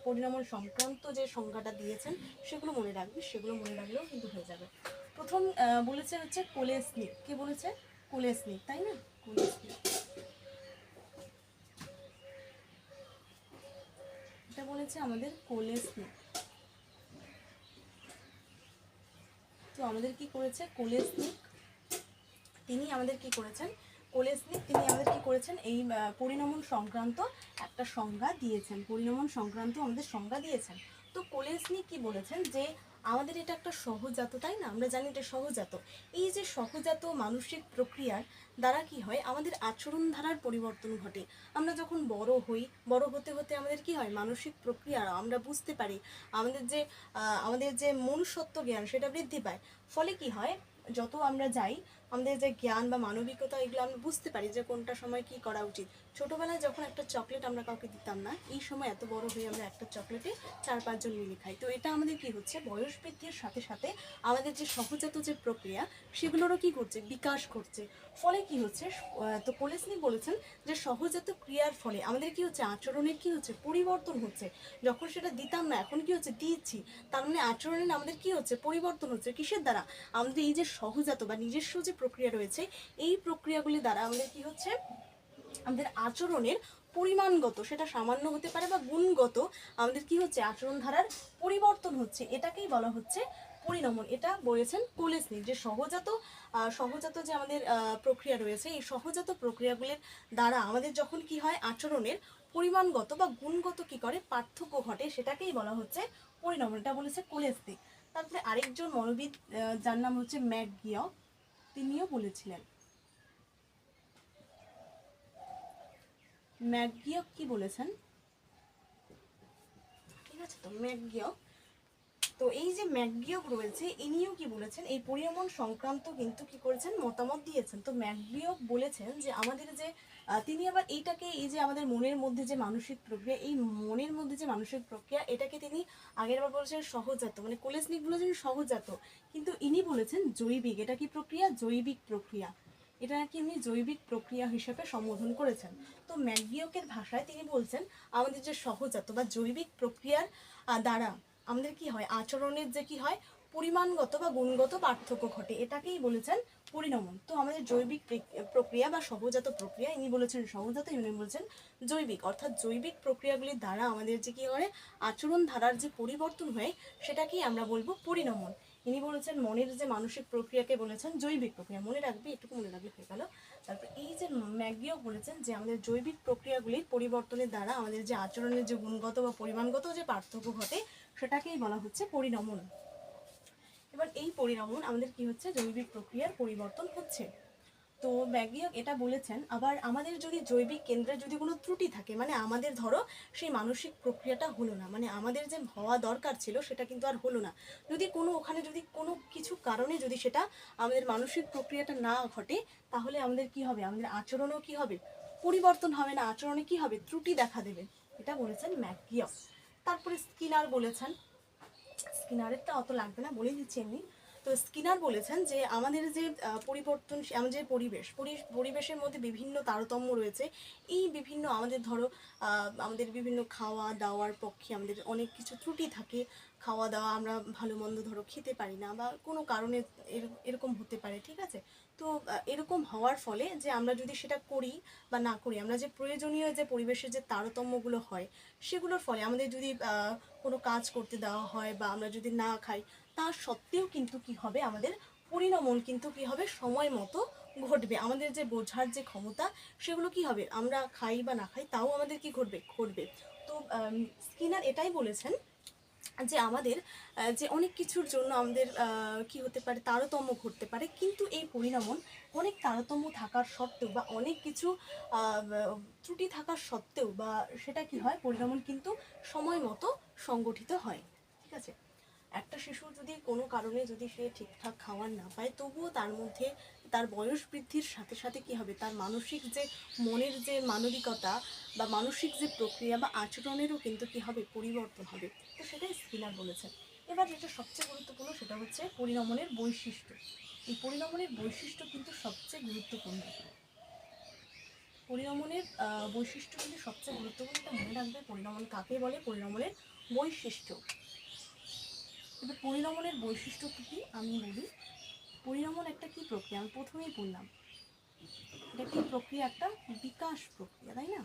পরিণমন সংক্রান্ত যে সংজ্ঞাটা দিয়েছেন সেগুলো মনে রাখবি, সেগুলো মনে রাখলেও কিন্তু হয়ে যাবে। প্রথম বলেছে হচ্ছে কোলেসনিক। কে বলেছে? কোলেসনিক, তাই না? কোলেসনিক, এটা বলেছে আমাদের কোলেসনিক। তো আমাদের কি করেছে কোলেসনিক, তিনি আমাদের কি করেছেন, তিনি আমাদের কি করেছেন, এই পরিণমন সংক্রান্ত একটা সংজ্ঞা দিয়েছেন, পরিণমন সংক্রান্ত আমাদের সংজ্ঞা দিয়েছেন। তো কোলেসনিক কি বলেছেন, যে আমাদের এটা একটা সহজাত, তাই না? আমরা জানি এটা সহজাত। এই যে সহজাত মানসিক প্রক্রিয়ার দ্বারা কি হয়, আমাদের আচরণ ধারার পরিবর্তন ঘটে। আমরা যখন বড় হই, বড় হতে হতে আমাদের কি হয়, মানসিক প্রক্রিয়া আমরা বুঝতে পারি, আমাদের যে মনুষ্যত্ব জ্ঞান সেটা বৃদ্ধি পায়। ফলে কি হয়, যত আমরা যাই আমাদের যে জ্ঞান বা মানবিকতা এগুলো আমরা বুঝতে পারি যে কোনটা সময় কি করা উচিত। ছোটোবেলায় যখন একটা চকলেট আমরা কাউকে দিতাম না, এই সময় এত বড় হয়ে আমরা একটা চকলেটে 4-5 জন মিলে খাই। তো এটা আমাদের কি হচ্ছে, বয়স বৃদ্ধির সাথে সাথে আমাদের যে সহজাত যে প্রক্রিয়া সেগুলোরও কি করছে, বিকাশ করছে। ফলে কি হচ্ছে, তো কোলেসনি বলেছেন যে সহজাত ক্রিয়ার ফলে আমাদের কি হচ্ছে, আচরণের কি হচ্ছে, পরিবর্তন হচ্ছে। যখন সেটা দিতাম না, এখন কি হচ্ছে, দিচ্ছি, তার মানে আচরণের আমাদের কি হচ্ছে, পরিবর্তন হচ্ছে। কিসের দ্বারা? আমাদের এই যে সহজাত বা নিজস্ব যে প্রক্রিয়া রয়েছে, এই প্রক্রিয়াগুলি দ্বারা আমাদের কি হচ্ছে, আমাদের আচরণের পরিমাণগত, সেটা সামান্য হতে পারে বা গুণগত, আমাদের কি হচ্ছে, আচরণ ধারার পরিবর্তন হচ্ছে। এটাকেই বলা হচ্ছে পরিণমন। এটা বলেছেন কোলেসনি যে সহজাত যে আমাদের প্রক্রিয়া রয়েছে, এই সহজাত প্রক্রিয়াগুলির দ্বারা আমাদের যখন কি হয়, আচরণের পরিমাণগত বা গুণগত কি করে পার্থক্য ঘটে, সেটাকেই বলা হচ্ছে পরিণমন। এটা বলেছে কোলেসনি। তারপরে আরেকজন মনোবিদ, যার নাম হচ্ছে ম্যাকগিয়ক, তিনিও বলেছিলেন। ম্যাকগিয়ক কি বলেছেন, ঠিক আছে, তো ম্যাকগিয়ক, তো এই যে ম্যাকগিয়ক রয়েছে, ইনিও কি বলেছেন, এই পরিণমন সংক্রান্ত কিন্তু কি করেছেন, মতামত দিয়েছেন। তো ম্যাকগিয়ক বলেছেন যে আমাদের যে তিনি আবার এইটাকে, এই যে আমাদের মনের মধ্যে যে মানসিক প্রক্রিয়া, এই মনের মধ্যে যে মানসিক প্রক্রিয়া, এটাকে তিনি আগের বার বলেছেন সহজাত, মানে কোলেসনিক বলেছেন সহজাত, কিন্তু ইনি বলেছেন জৈবিক। এটা কি প্রক্রিয়া, জৈবিক প্রক্রিয়া। এটা নাকি উনি জৈবিক প্রক্রিয়া হিসেবে সম্বোধন করেছেন। তো ম্যাকগিয়কের ভাষায় তিনি বলছেন আমাদের যে সহজাত বা জৈবিক প্রক্রিয়ার দ্বারা আমাদের কি হয়, আচরণের যে কি হয়, পরিমাণগত বা গুণগত পার্থক্য ঘটে, এটাকেই বলেছেন পরিণমন। তো আমাদের জৈবিক প্রক্রিয়া বা সহজাত প্রক্রিয়া, ইনি বলেছেন সহজাত, ইনি বলেছেন জৈবিক, অর্থাৎ জৈবিক প্রক্রিয়াগুলির দ্বারা আমাদের যে কি করে আচরণ ধারার যে পরিবর্তন হয়, সেটাকেই আমরা বলবো পরিণমন। ইনি বলেছেন মনের যে মানসিক প্রক্রিয়াকে বলেছেন জৈবিক প্রক্রিয়া। মনে রাখবে, এটুকু মনে রাখলে হয়ে গেল। তারপর এই যে ম্যাকগিয়ক বলেছেন যে আমাদের জৈবিক প্রক্রিয়াগুলির পরিবর্তনের দ্বারা আমাদের যে আচরণের যে গুণগত বা পরিমাণগত যে পার্থক্য ঘটে, সেটাকেই বলা হচ্ছে পরিণমন। এবার এই পরিণমন আমাদের কি হচ্ছে, জৈবিক প্রক্রিয়ার পরিবর্তন হচ্ছে। তো ম্যাকগিয়ক এটা বলেছেন, আবার আমাদের যদি জৈবিক কেন্দ্রে যদি কোনো ত্রুটি থাকে, মানে আমাদের ধরো সেই মানসিক প্রক্রিয়াটা হলো না, মানে আমাদের যে হওয়া দরকার ছিল সেটা কিন্তু আর হলো না, যদি কোনো ওখানে যদি কোনো কিছু কারণে যদি সেটা আমাদের মানসিক প্রক্রিয়াটা না ঘটে, তাহলে আমাদের কি হবে, আমাদের আচরণও কি হবে, পরিবর্তন হবে না, আচরণে কি হবে, ত্রুটি দেখা দেবে। এটা বলেছেন ম্যাকগিয়ক। তারপরে স্কিনার বলেছেন, স্কিনারেরটা অত লাগবে না, বলে দিচ্ছি এমনি। তো স্কিনার বলেছেন যে আমাদের যে পরিবর্তন, আমাদের যে পরিবেশের মধ্যে বিভিন্ন তারতম্য রয়েছে, এই বিভিন্ন আমাদের ধরো আমাদের বিভিন্ন খাওয়া দাওয়ার পক্ষে আমাদের অনেক কিছু ত্রুটি থাকে। খাওয়া দাওয়া আমরা ভালো মন্দ ধরো খেতে পারি না, বা কোনো কারণে এরকম হতে পারে, ঠিক আছে। তো এরকম হওয়ার ফলে যে আমরা যদি সেটা করি বা না করি, আমরা যে প্রয়োজনীয় যে পরিবেশের যে তারতম্যগুলো হয়, সেগুলোর ফলে আমাদের যদি কোনো কাজ করতে দেওয়া হয় বা আমরা যদি না খাই, তা সত্ত্বেও কিন্তু কি হবে, আমাদের পরিণমন কিন্তু কি হবে, সময় মতো ঘটবে। আমাদের যে বোঝার যে ক্ষমতা, সেগুলো কি হবে, আমরা খাই বা না খাই তাও আমাদের কি ঘটবে। তো স্কিনার এটাই বলেছেন যে আমাদের যে অনেক কিছুর জন্য আমাদের কি হতে পারে, তারতম্য ঘটতে পারে, কিন্তু এই পরিণমন অনেক তারতম্য থাকার সত্ত্বেও বা অনেক কিছু ত্রুটি থাকার সত্ত্বেও বা সেটা কি হয়, পরিণমন কিন্তু সময় মতো সংগঠিত হয়, ঠিক আছে। একটা শিশুর যদি কোনো কারণে যদি সে ঠিকঠাক খাবার না পায়, তবুও তার মধ্যে তার বয়স বৃদ্ধির সাথে সাথে কি হবে, তার মানসিক যে মনের যে মানবিকতা বা মানসিক যে প্রক্রিয়া বা আচরণেরও কিন্তু কি হবে, পরিবর্তন হবে। তো সেটাই স্কিনার বলেছেন। এবার যেটা সবচেয়ে গুরুত্বপূর্ণ সেটা হচ্ছে পরিণমনের বৈশিষ্ট্য। এই পরিণমনের বৈশিষ্ট্য কিন্তু সবচেয়ে গুরুত্বপূর্ণ। পরিণমনের বৈশিষ্ট্য কিন্তু সবচেয়ে গুরুত্বপূর্ণ, এটা মনে রাখবে। পরিণমন কাকে বলে, পরিণমনের বৈশিষ্ট্য। এবার পরিণমনের বৈশিষ্ট্য কী আমি বলি। পরিণমন একটা কি প্রক্রিয়া, আমি প্রথমেই বললাম এটা কি প্রক্রিয়া, একটা বিকাশ প্রক্রিয়া, তাই না,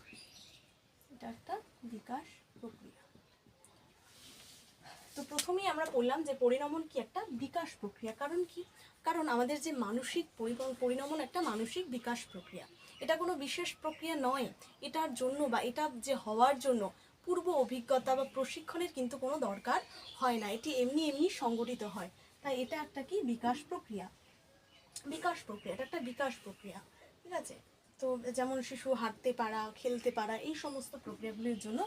এটা একটা বিকাশ প্রক্রিয়া। তো প্রথমেই আমরা বললাম যে পরিণমন কি একটা বিকাশ প্রক্রিয়া। কারণ কি, কারণ আমাদের যে মানসিক পরিণমন একটা মানসিক বিকাশ প্রক্রিয়া। এটা কোনো বিশেষ প্রক্রিয়া নয়, এটার জন্য বা এটা যে হওয়ার জন্য পূর্ব অভিজ্ঞতা বা প্রশিক্ষণের কিন্তু কোনো দরকার হয় না, এটি এমনি এমনি সংগঠিত হয়। তাই এটা একটা কি বিকাশ প্রক্রিয়া। এটা একটা বিকাশ প্রক্রিয়া, ঠিক আছে। তো যেমন শিশু হাঁটতে পারা, খেলতে পারা, এই সমস্ত প্রক্রিয়াগুলির জন্য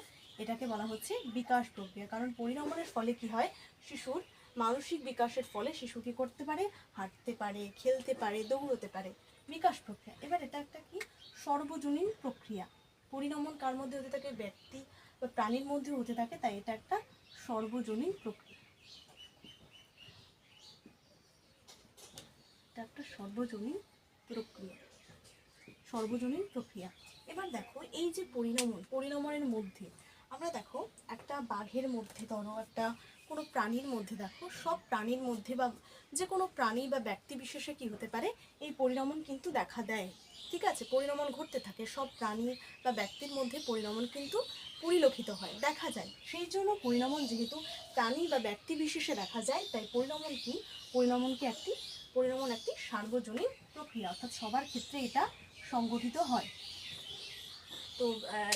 এটাকে বলা হচ্ছে বিকাশ প্রক্রিয়া। কারণ পরিণমনের ফলে কি হয়, শিশুর মানসিক বিকাশের ফলে শিশু কি করতে পারে, হাঁটতে পারে, খেলতে পারে, দৌড়তে পারে, বিকাশ প্রক্রিয়া। এবার এটা একটা কি সর্বজনীন প্রক্রিয়া। পরিণমন কার মধ্যে হতে থাকে, ব্যক্তি বা প্রাণীর মধ্যে হতে থাকে, তাই এটা একটা সর্বজনীন প্রক্রিয়া। এটা একটা সর্বজনীন প্রক্রিয়া, সর্বজনীন প্রক্রিয়া। এবার দেখো এই যে পরিণমনের মধ্যে আমরা দেখো একটা বাঘের মধ্যে ধরো একটা কোনো প্রাণীর মধ্যে দেখো, সব প্রাণীর মধ্যে বা যে কোনো প্রাণী বা ব্যক্তি বিশেষে কি হতে পারে, এই পরিণমন কিন্তু দেখা দেয়। ঠিক আছে, পরিণমন ঘটতে থাকে, সব প্রাণী বা ব্যক্তির মধ্যে পরিণমন কিন্তু পরিলক্ষিত হয়, দেখা যায়। সেই জন্য পরিণমন যেহেতু প্রাণী বা ব্যক্তি বিশেষে দেখা যায়, তাই পরিণমন একটি সার্বজনীন প্রক্রিয়া, অর্থাৎ সবার ক্ষেত্রে এটা সংগঠিত হয়। তো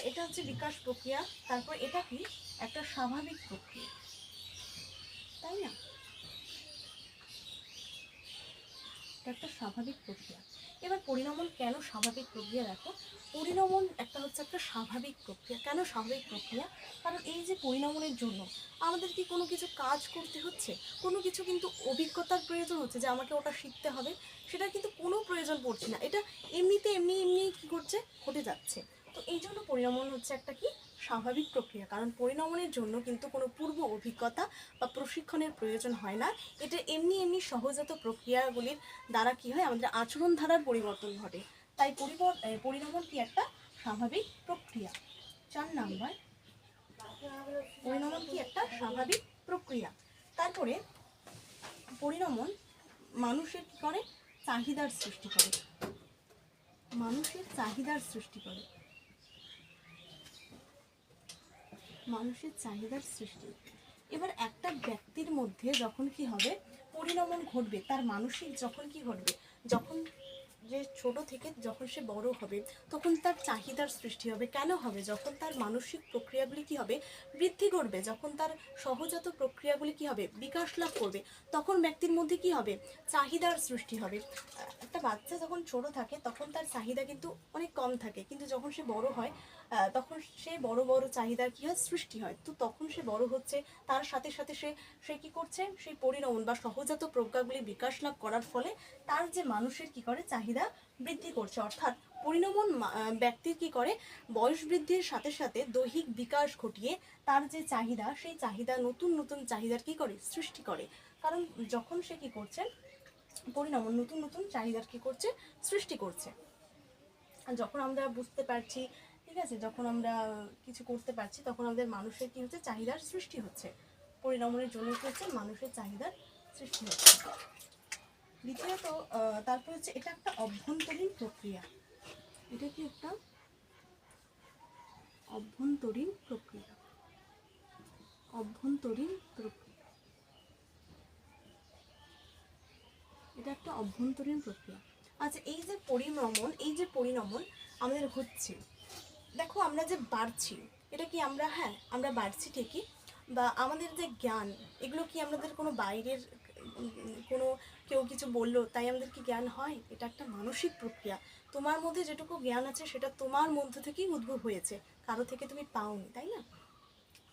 এটা হচ্ছে বিকাশ প্রক্রিয়া। তারপর এটা কি একটা স্বাভাবিক প্রক্রিয়া, তাই না? এটা একটা স্বাভাবিক প্রক্রিয়া। এবার পরিণমন কেন স্বাভাবিক প্রক্রিয়া, দেখো পরিণমন একটা হচ্ছে একটা স্বাভাবিক প্রক্রিয়া। কেন স্বাভাবিক প্রক্রিয়া? কারণ এই যে পরিণমনের জন্য আমাদের কি কোনো কিছু কাজ করতে হচ্ছে, কোনো কিছু কিন্তু অভিজ্ঞতার প্রয়োজন হচ্ছে যে আমাকে ওটা শিখতে হবে, সেটা কিন্তু কোনো প্রয়োজন পড়ছে না, এটা এমনিতে এমনি কি করছে, ঘটে যাচ্ছে। তো এই জন্য পরিণমন হচ্ছে একটা কি স্বাভাবিক প্রক্রিয়া, কারণ পরিণমনের জন্য কিন্তু কোনো পূর্ব অভিজ্ঞতা বা প্রশিক্ষণের প্রয়োজন হয় না, এটা এমনি সহজাত প্রক্রিয়াগুলির দ্বারা কি হয়, আমাদের আচরণ ধারার পরিবর্তন ঘটে। তাই পরিণমন কি একটা স্বাভাবিক প্রক্রিয়া। 4 নাম্বার, পরিণমন কি একটা স্বাভাবিক প্রক্রিয়া। তারপরে পরিণমন মানুষের কি করে, চাহিদার সৃষ্টি করে, মানুষের চাহিদার সৃষ্টি করে, মানুষের চাহিদার সৃষ্টি। এবার একটা ব্যক্তির মধ্যে যখন কি হবে পরিণমন ঘটবে, তার মানসিক যখন কি ঘটবে, যখন যে ছোট থেকে যখন সে বড় হবে তখন তার চাহিদার সৃষ্টি হবে। কেন হবে? যখন তার মানসিক প্রক্রিয়াগুলি কি হবে, বৃদ্ধি করবে, যখন তার সহজাত প্রক্রিয়াগুলি কি হবে, বিকাশ লাভ করবে, তখন ব্যক্তির মধ্যে কি হবে, চাহিদার সৃষ্টি হবে। একটা বাচ্চা যখন ছোট থাকে তখন তার চাহিদা কিন্তু অনেক কম থাকে, কিন্তু যখন সে বড় হয় তখন সে বড় বড় চাহিদার কি হয়, সৃষ্টি হয়। তো তখন সে বড় হচ্ছে, তার সাথে সাথে সে কি করছে, সেই পরিণমন বা সহজাত প্রজ্ঞাগুলি বিকাশ লাভ করার ফলে তার যে মানুষের কি করে, চাহিদা বৃদ্ধি করছে। অর্থাৎ পরিণমন ব্যক্তির কি করে, বয়স বৃদ্ধির সাথে সাথে দৈহিক বিকাশ ঘটিয়ে তার যে চাহিদা, সেই চাহিদা নতুন নতুন চাহিদার কি করে, সৃষ্টি করে। কারণ যখন সে কি করছে, পরিণমন নতুন নতুন চাহিদার কি করছে, সৃষ্টি করছে। যখন আমরা বুঝতে পারছি, ঠিক আছে, যখন আমরা কিছু করতে পারছি, তখন আমাদের মানুষের কি হচ্ছে, চাহিদার সৃষ্টি হচ্ছে। পরিণমনের জন্য কি হচ্ছে, মানুষের চাহিদার সৃষ্টি হচ্ছে। দ্বিতীয়ত তারপর হচ্ছে এটা একটা অভ্যন্তরীণ প্রক্রিয়া। এটা কি একটা অভ্যন্তরীণ প্রক্রিয়া, অভ্যন্তরীণ প্রক্রিয়া, এটা একটা অভ্যন্তরীণ প্রক্রিয়া। আচ্ছা, এই যে পরিণমন আমাদের হচ্ছে, দেখো আমরা যে বাড়ছি, এটা কি আমরা বাড়ছি ঠিকই, বা আমাদের যে জ্ঞান, এগুলো কি আমাদের কোনো বাইরের কোনো কেউ কিছু বললো তাই আমাদের কি জ্ঞান হয়? এটা একটা মানসিক প্রক্রিয়া। তোমার মধ্যে যেটুকু জ্ঞান আছে সেটা তোমার মধ্য থেকেই উদ্ভব হয়েছে, কারো থেকে তুমি পাওনি, তাই না?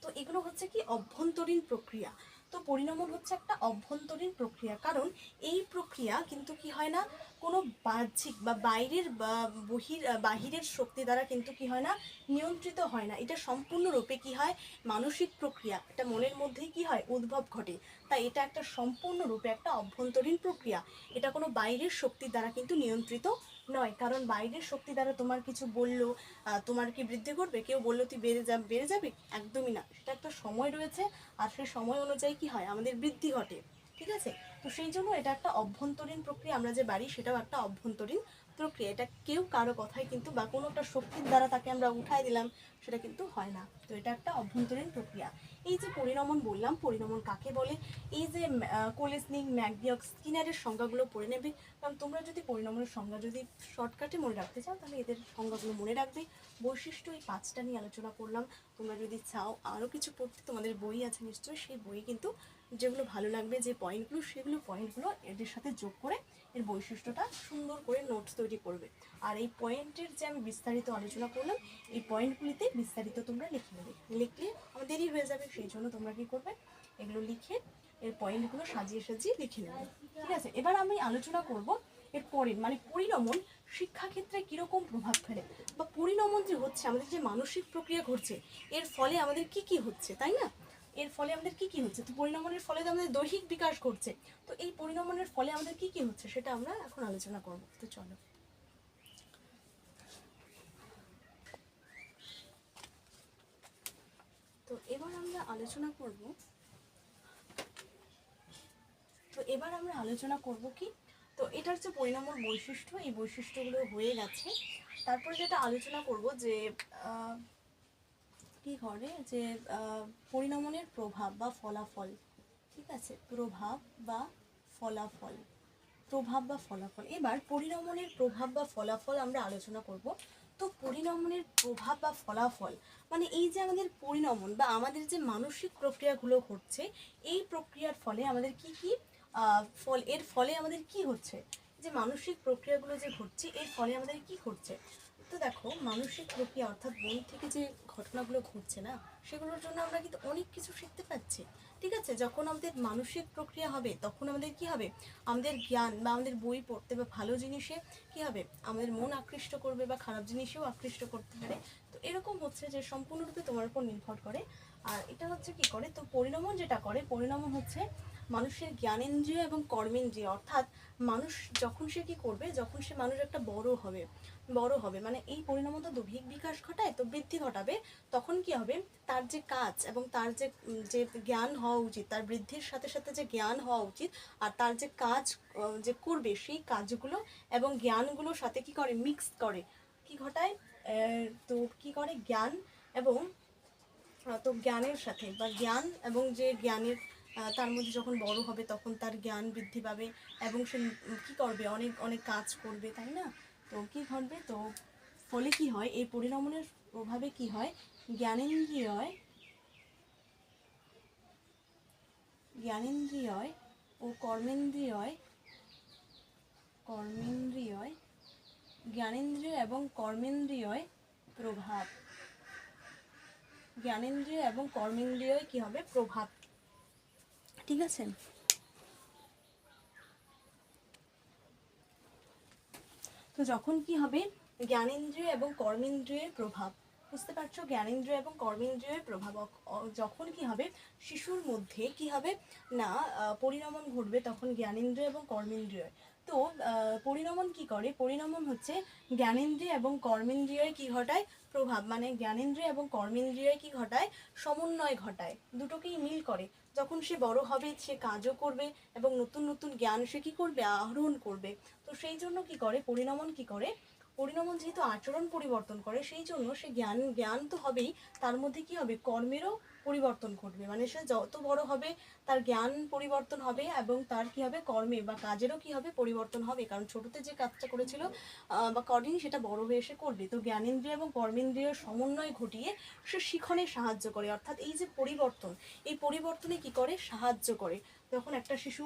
তো এগুলো হচ্ছে কি অভ্যন্তরীণ প্রক্রিয়া। তো পরিণমন হচ্ছে একটা অভ্যন্তরীণ প্রক্রিয়া, কারণ এই প্রক্রিয়া কিন্তু কি হয় না, কোনো বাহ্যিক বা বাহিরের শক্তি দ্বারা কিন্তু কি হয় না, নিয়ন্ত্রিত হয় না। এটা সম্পূর্ণরূপে কি হয়, মানসিক প্রক্রিয়া, এটা মনের মধ্যেই কি হয়, উদ্ভব ঘটে। তাই এটা একটা সম্পূর্ণরূপে একটা অভ্যন্তরীণ প্রক্রিয়া, এটা কোনো বাইরের শক্তির দ্বারা কিন্তু নিয়ন্ত্রিত নয়। কারণ বাইরের শক্তি দ্বারা তোমার কিছু বললো, তোমার কি বৃদ্ধি করবে? কেউ বললো তুই বেড়ে যাবে, একদমই না। সেটা একটা সময় রয়েছে, আর সেই সময় অনুযায়ী কি হয়, আমাদের বৃদ্ধি ঘটে। ঠিক আছে, তো সেই জন্য এটা একটা অভ্যন্তরীণ প্রক্রিয়া। আমরা যে বাড়ি, সেটাও একটা অভ্যন্তরীণ প্রক্রিয়া। এটা কেউ কারো কথাই কিন্তু বা কোনো একটা শক্তির দ্বারা তাকে আমরা উঠাই দিলাম, সেটা কিন্তু হয় না। তো এটা একটা অভ্যন্তরীণ প্রক্রিয়া। এই যে পরিণমন বললাম, পরিণমন কাকে বলে, এই যে কোলেসনিক, ম্যাকডিয়ক, স্কিনারের সংজ্ঞাগুলো পড়ে নেবে। কারণ তোমরা যদি পরিণমনের সংজ্ঞা যদি শর্টকাটে মনে রাখতে চাও, তাহলে এদের সংজ্ঞাগুলো মনে রাখবে। বৈশিষ্ট্য এই 5টা নিয়ে আলোচনা করলাম। তোমরা যদি চাও আরও কিছু পড়তে, তোমাদের বই আছে নিশ্চয়ই, সেই বই কিন্তু যেগুলো ভালো লাগবে, যে পয়েন্টগুলো, সেগুলো পয়েন্টগুলো এদের সাথে যোগ করে এর বৈশিষ্ট্যটা সুন্দর করে নোটস তৈরি করবে। আর এই পয়েন্টের যে আমি বিস্তারিত আলোচনা করলাম, এই পয়েন্টগুলিতে বিস্তারিত তোমরা লিখে নেবে। লিখলে আমার দেরি হয়ে যাবে, সেই জন্য তোমরা কী করবে, এগুলো লিখে এর পয়েন্টগুলো সাজিয়ে সাজিয়ে লিখে নেব। ঠিক আছে, এবার আমি আলোচনা করব এর পরের, মানে পরিণমন শিক্ষাক্ষেত্রে কীরকম প্রভাব ফেলে, বা পরিণমন যে হচ্ছে আমাদের যে মানসিক প্রক্রিয়া ঘটছে এর ফলে আমাদের কি কি হচ্ছে, তাই না? এর ফলে আমাদের কি কি হচ্ছে, তো পরিণমনের ফলে তো আমাদের দৈহিক বিকাশ ঘটছে, তো এই পরিণমনের ফলে আমাদের কি কি হচ্ছে সেটা আমরা এখন আলোচনা করব। তো চলো, তো এবার আমরা আলোচনা করব, কি, তো এটার যে পরিণামর বৈশিষ্ট্য, এই বৈশিষ্ট্যগুলো হয়ে গেছে। তারপরে যেটা আলোচনা করব যে কি করে যে পরিণমনের প্রভাব বা ফলাফল। ঠিক আছে, প্রভাব বা ফলাফল, এবার পরিণমনের প্রভাব বা ফলাফল আমরা আলোচনা করব। তো পরিণমনের প্রভাব বা ফলাফল মানে এই যে আমাদের পরিণমন বা আমাদের যে মানসিক প্রক্রিয়াগুলো ঘটছে, এই প্রক্রিয়ার ফলে আমাদের কি কি এর ফলে আমাদের কি হচ্ছে, যে মানসিক প্রক্রিয়াগুলো যে ঘটছে এর ফলে আমাদের কি ঘটছে। তো দেখো, মানসিক প্রক্রিয়া অর্থাৎ মন থেকে যে ঘটনাগুলো ঘটছে না, সেগুলোর জন্য আমরা কিন্তু অনেক কিছু শিখতে পাচ্ছি। ঠিক আছে, যখন আমাদের মানসিক প্রক্রিয়া হবে তখন আমাদের কি হবে, আমাদের জ্ঞান বা আমাদের বই পড়তে বা ভালো জিনিসে কি হবে, আমাদের মন আকৃষ্ট করবে বা খারাপ জিনিসেও আকৃষ্ট করতে পারে। তো এরকম হচ্ছে যে সম্পূর্ণরূপে তোমার উপর নির্ভর করে। আর এটা হচ্ছে কি করে, তো পরিণমন যেটা করে, পরিণমন হচ্ছে মানুষের জ্ঞানেন্দ্রিয় এবং কর্মেন্দ্রিয়, অর্থাৎ মানুষ যখন সে কি করবে, যখন সে মানুষ একটা বড় হবে মানে এই পরিণামত দৈহিক বিকাশ ঘটায়, তো বৃদ্ধি ঘটাবে, তখন কি হবে, তার যে কাজ এবং তার যে জ্ঞান হওয়া উচিত, তার বৃদ্ধির সাথে সাথে যে জ্ঞান হওয়া উচিত, আর তার যে কাজ যে করবে সেই কাজগুলো এবং জ্ঞানগুলোর সাথে কি করে, মিক্স করে, কি ঘটায়, তো কি করে, জ্ঞান এবং তো জ্ঞানের সাথে বা জ্ঞান এবং যে জ্ঞানের তার মধ্যে যখন বড় হবে তখন তার জ্ঞান বৃদ্ধি পাবে এবং সে কি করবে, অনেক অনেক কাজ করবে, তাই না? তো কি ঘটবে, তো ফলে কি হয়, এই পরিণমনের প্রভাবে কি হয়, জ্ঞানেন্দ্রিয় জ্ঞানেন্দ্রিয় ও কর্মেন্দ্রিয় জ্ঞানেন্দ্রিয় এবং কর্মেন্দ্রিয় প্রভাব, জ্ঞানেন্দ্রিয় এবং কর্মেন্দ্রিয় কি হবে, প্রভাব। ঠিক আছে, তো যখন কি হবে, জ্ঞানেন্দ্রিয় এবং কর্মেন্দ্রিয়ের প্রভাব, বুঝতে পারছো, জ্ঞানেন্দ্রিয় এবং কর্মেন্দ্রিয়ের প্রভাব যখন কি হবে, শিশুর মধ্যে কি হবে না, পরিণমন ঘটবে, তখন জ্ঞানেন্দ্রিয় এবং কর্মেন্দ্রিয়, তো পরিণমন কি করে, পরিণমন হচ্ছে জ্ঞানেন্দ্রিয় এবং কর্মেন্দ্রিয় কি ঘটায়, প্রভাব, মানে জ্ঞানেন্দ্রিয় এবং কর্মেন্দ্রিয় কি ঘটায়, সমন্বয় ঘটায়, দুটোকেই মিল করে। যখন সে বড় হবে সে কাজও করবে এবং নতুন নতুন জ্ঞান সে কি করবে, আহরণ করবে। তো সেই জন্য কি করে, পরিণমন কি করে, পরিণমন যেহেতু আচরণ পরিবর্তন করে, সেই জন্য সে জ্ঞান তো হবেই, তার মধ্যে কি হবে, কর্মেরও পরিবর্তন ঘটবে, মানে সে যত বড় হবে তার জ্ঞান পরিবর্তন হবে এবং তার কি হবে, কর্মে বা কাজেরও কি হবে, পরিবর্তন হবে, কারণ ছোটতে যে কাজটা করেছিল বা করেনি সেটা বড় হয়ে এসে করবে। তো জ্ঞানেন্দ্রিয় এবং কর্মেন্দ্রিয় সমন্বয় ঘটিয়ে সে শিখনে সাহায্য করে, অর্থাৎ এই যে পরিবর্তন, এই পরিবর্তনে কি করে, সাহায্য করে। যখন একটা শিশু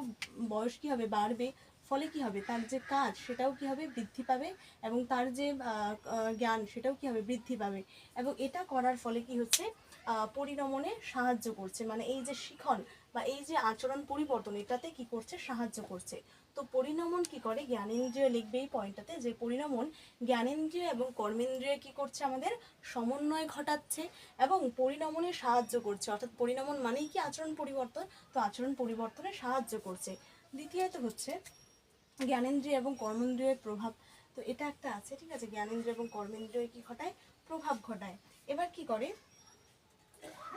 বয়স কি হবে, বাড়বে, ফলে কি হবে, তার যে কাজ সেটাও কি হবে, বৃদ্ধি পাবে এবং তার যে জ্ঞান সেটাও কি হবে, বৃদ্ধি পাবে। এবং এটা করার ফলে কি হচ্ছে, পরিণমনে সাহায্য করছে, মানে এই যে শিখন বা এই যে আচরণ পরিবর্তন, এটাতে কি করছে, সাহায্য করছে। তো পরিণমন কি করে, জ্ঞানেন্দ্রিয় লিখবে এই পয়েন্টটাতে, যে পরিণমন জ্ঞানেন্দ্রিয় এবং কর্মেন্দ্রিয় কি করছে, আমাদের সমন্বয় ঘটাচ্ছে এবং পরিণমনে সাহায্য করছে, অর্থাৎ পরিণমন মানেই কি আচরণ পরিবর্তন, তো আচরণ পরিবর্তনে সাহায্য করছে। দ্বিতীয়ত হচ্ছে জ্ঞানেন্দ্রিয় এবং কর্মেন্দ্রিয়ের প্রভাব, তো এটা একটা আছে। ঠিক আছে, জ্ঞানেন্দ্রিয় এবং কর্মেন্দ্রিয় কি ঘটায়, প্রভাব ঘটায়। এবার কি করে,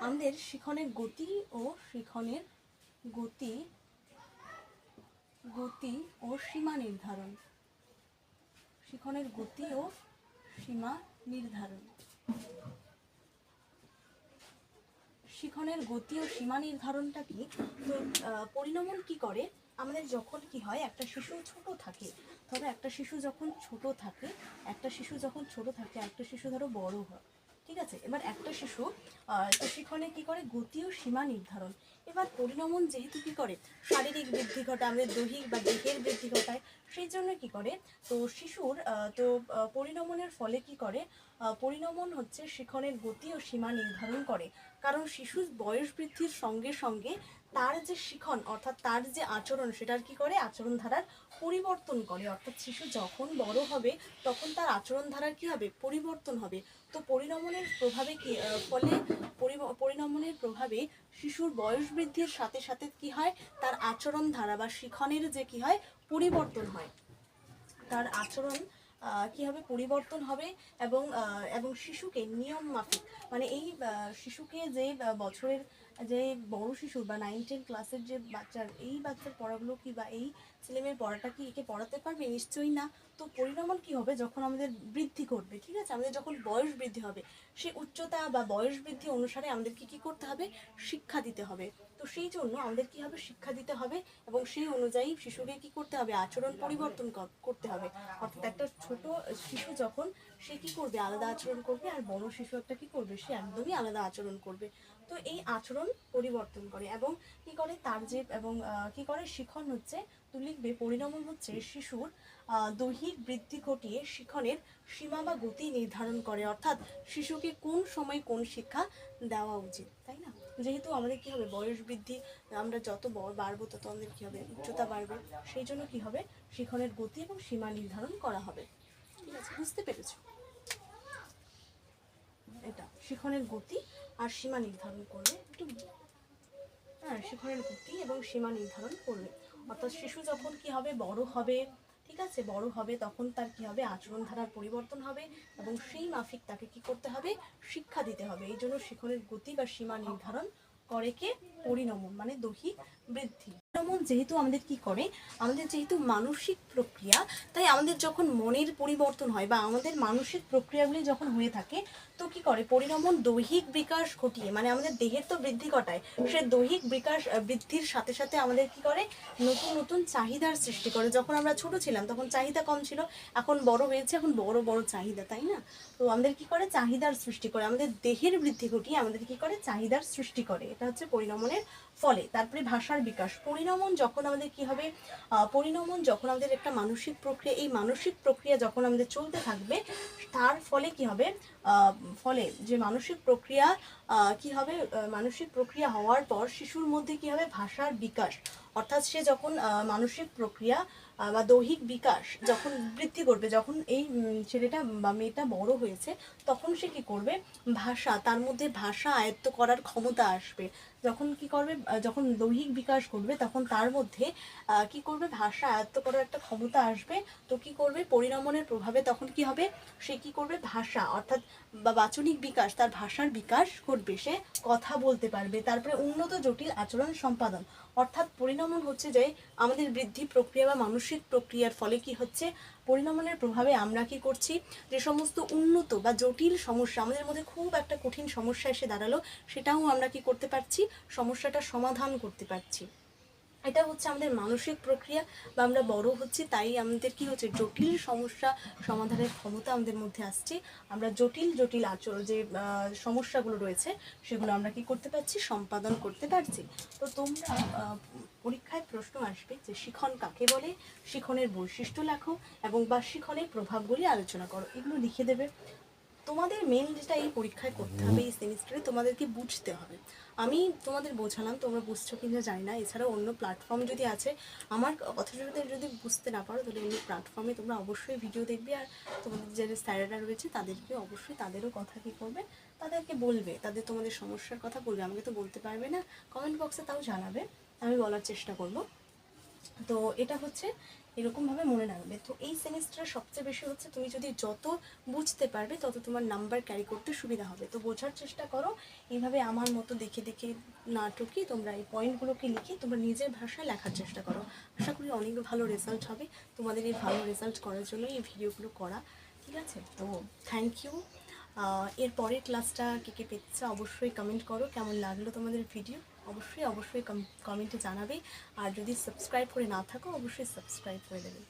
আমাদের শিখনের গতি ও সীমা নির্ধারণ, শিখনের গতি ও সীমা নির্ধারণ, শিখনের গতি ও সীমা নির্ধারণটা কি, তো পরিণমন কি করে, আমাদের যখন কি হয়, একটা শিশু ছোট থাকে, ধরো একটা শিশু যখন ছোট থাকে, একটা শিশু ধরো বড় হয়। ঠিক আছে, এবার একটা শিশু শিখনে কি করে, গতি ও সীমা নির্ধারণ। এবার পরিণমন যেহেতু কি করে, শারীরিক বৃদ্ধি ঘটায়, আমাদের দৈহিক বা দেহের বৃদ্ধি ঘটায়, সেই জন্য কি করে, তো শিশুর পরিণমনের ফলে কি করে, পরিণমন হচ্ছে শিখনের গতি ও সীমা নির্ধারণ করে। কারণ শিশুর বয়স বৃদ্ধির সঙ্গে সঙ্গে তার যে শিখন অর্থাৎ তার যে আচরণ সেটার কি করে আচরণ ধারার পরিবর্তন করে। অর্থাৎ শিশু যখন বড় হবে তখন তার আচরণ ধারার কি হবে পরিবর্তন হবে। তো পরিণমনের প্রভাবে কি ফলে পরিণমনের প্রভাবে শিশুর বয়স বৃদ্ধির সাথে সাথে কি হয় তার আচরণ ধারা বা শিখনের যে কি হয় পরিবর্তন হয়। তার আচরণ কি হবে পরিবর্তন হবে এবং এবং শিশুকে নিয়ম মাফিক মানে এই শিশুকে যে বছরের যে বড় শিশু বা 9-10 ক্লাসের যে বাচ্চার এই বাচ্চার পড়াগুলো কি বা এই ছেলেমেয়ের পড়াটা কি একে পড়াতে পারবে? নিশ্চয়ই না। তো পরিণমন কি হবে যখন আমাদের বৃদ্ধি করবে, ঠিক আছে, আমাদের যখন বয়স বৃদ্ধি হবে সেই উচ্চতা বা বয়স বৃদ্ধি অনুসারে আমাদেরকে কি করতে হবে শিক্ষা দিতে হবে। তো সেই জন্য আমাদের কি হবে শিক্ষা দিতে হবে এবং সেই অনুযায়ী শিশুকে কি করতে হবে আচরণ পরিবর্তন করতে হবে। অর্থাৎ একটা ছোট শিশু যখন সে কি করবে আলাদা আচরণ করবে আর বড় শিশু একটা কি করবে সে একদমই আলাদা আচরণ করবে। তো এই আচরণ পরিবর্তন করে এবং কি করে তার যে এবং কি করে শিখন হচ্ছে তো লিখবে পরিণমন হচ্ছে শিশুর দৈহিক বৃদ্ধি ঘটিয়ে শিখনের সীমা বা গতি নির্ধারণ করে। অর্থাৎ শিশুকে কোন সময় কোন শিক্ষা দেওয়া উচিত, তাই না? যেহেতু আমাদের কি হবে বয়স বৃদ্ধি, আমরা যত বাড়বো তত আমাদের কি হবে উচ্চতা বাড়বে, সেই জন্য কি হবে শিখনের গতি এবং সীমা নির্ধারণ করা হবে। ঠিক আছে, বুঝতে পেরেছো? এটা শিখনের গতি আর সীমা নির্ধারণ করবে একটু, হ্যাঁ শিখনের গতি এবং সীমা নির্ধারণ করবে। অর্থাৎ শিশু যখন কি হবে বড় হবে, ঠিক আছে, বড় হবে তখন তার কি হবে আচরণ ধারার পরিবর্তন হবে এবং সেই মাফিক তাকে কি করতে হবে শিক্ষা দিতে হবে। এই জন্য শিখনের গতি বা সীমা নির্ধারণ করে কে পরিণমন মানে দৈহিক বৃদ্ধি। পরিণমন যেহেতু আমাদের কি করে আমাদের যেহেতু মানসিক প্রক্রিয়া, তাই আমাদের যখন মনের পরিবর্তন হয় বা আমাদের মানসিক প্রক্রিয়াগুলি যখন হয়ে থাকে তো কি করে পরিণমন দৈহিক বিকাশ ঘটিয়ে মানে আমাদের দেহের তো বৃদ্ধি ঘটায়, সে দৈহিক বিকাশ বৃদ্ধির সাথে সাথে আমাদের কি করে নতুন নতুন চাহিদার সৃষ্টি করে। যখন আমরা ছোট ছিলাম তখন চাহিদা কম ছিল, এখন বড় হয়েছে এখন বড় বড় চাহিদা, তাই না? তো আমাদের কি করে চাহিদার সৃষ্টি করে, আমাদের দেহের বৃদ্ধি ঘটিয়ে আমাদের কি করে চাহিদার সৃষ্টি করে। এটা হচ্ছে পরিণমনের ফলে। তারপরে ভাষার বিকাশ, পরিণমন যখন আমাদের কি হবে পরিণমন যখন আমাদের একটা মানসিক প্রক্রিয়া, এই মানসিক প্রক্রিয়া যখন আমাদের চলতে থাকবে তার ফলে কি হবে ফলে যে মানসিক প্রক্রিয়া কি হবে মানসিক প্রক্রিয়া হওয়ার পর শিশুর মধ্যে কি হবে ভাষার বিকাশ। অর্থাৎ সে যখন মানসিক প্রক্রিয়া বা দৈহিক বিকাশ যখন বৃদ্ধি করবে, যখন এই ছেলেটা বা মেয়েটা বড় হয়েছে তখন সে কি করবে ভাষা, তার মধ্যে ভাষা আয়ত্ত করার ক্ষমতা আসবে। যখন কি করবে যখন দৈহিক বিকাশ করবে তখন তার মধ্যে কি করবে ভাষা আয়ত্ত করার একটা ক্ষমতা আসবে। তো কি করবে পরিণমনের প্রভাবে তখন কি হবে সে কি করবে ভাষা অর্থাৎ বা বাচনিক বিকাশ, তার ভাষার বিকাশ ঘটবে, সে কথা বলতে পারবে। তারপরে উন্নত জটিল আচরণ সম্পাদন, অর্থাৎ পরিণমন হচ্ছে যে আমাদের বৃদ্ধি প্রক্রিয়া বা মানসিক প্রক্রিয়ার ফলে কি হচ্ছে পরিণমনের প্রভাবে আমরা কি করছি যে সমস্ত উন্নত বা জটিল সমস্যা আমাদের মধ্যে খুব একটা কঠিন সমস্যা এসে দাঁড়ালো সেটাও আমরা কি করতে পারছি সমস্যাটা সমাধান করতে পারছি। এটা হচ্ছে আমাদের মানসিক প্রক্রিয়া বা আমরা বড় হচ্ছি তাই আমাদের কি হচ্ছে জটিল সমস্যা সমাধানের ক্ষমতা আমাদের মধ্যে আসছে। আমরা জটিল জটিল আচরণ যে সমস্যাগুলো রয়েছে সেগুলো আমরা কি করতে পারছি সম্পাদন করতে পারছি। তো তোমরা পরীক্ষায় প্রশ্ন আসবে যে শিখন কাকে বলে, শিখনের বৈশিষ্ট্য লেখো এবং বা শিখনের প্রভাবগুলি আলোচনা করো, এগুলো লিখে দেবে। তোমাদের মেন যেটা এই পরীক্ষায় করতে হবে এই সেমিস্টারে তোমাদেরকে বুঝতে হবে। আমি তোমাদের বোঝালাম তোমরা বুঝছো কিনা জানি না, এছাড়াও অন্য প্ল্যাটফর্ম যদি আছে আমার কথাটা যদি বুঝতে না পারো তাহলে অন্য প্ল্যাটফর্মে তোমরা অবশ্যই ভিডিও দেখবে আর তোমাদের যে স্যারেরা রয়েছে তাদেরকে অবশ্যই তাদেরও কথা কী করবে তাদেরকে বলবে, তাদের তোমাদের সমস্যার কথা বলবে, আমাকে তো বলতে পারবে না, কমেন্ট বক্সে তাও জানাবে, আমি বলার চেষ্টা করব। তো এটা হচ্ছে এরকমভাবে মনে রাখবে। তো এই সেমিস্টারে সবচেয়ে বেশি হচ্ছে তুমি যদি যত বুঝতে পারবে তত তোমার নাম্বার ক্যারি করতে সুবিধা হবে। তো বোঝার চেষ্টা করো এইভাবে আমার মতো দেখে দেখে না টুকি তোমরা এই পয়েন্টগুলোকে লিখে তোমরা নিজের ভাষায় লেখার চেষ্টা করো। আশা করি অনেক ভালো রেজাল্ট হবে। তোমাদের এই ভালো রেজাল্ট করার জন্য এই ভিডিওগুলো করা, ঠিক আছে? তো থ্যাংক ইউ। এর পরের ক্লাসটা কে পেতে অবশ্যই কমেন্ট করো, কেমন লাগলো তোমাদের ভিডিও অবশ্যই অবশ্যই কমেন্টে জানাবে। আর যদি সাবস্ক্রাইব করে না থাকো অবশ্যই সাবস্ক্রাইব করে দেবে।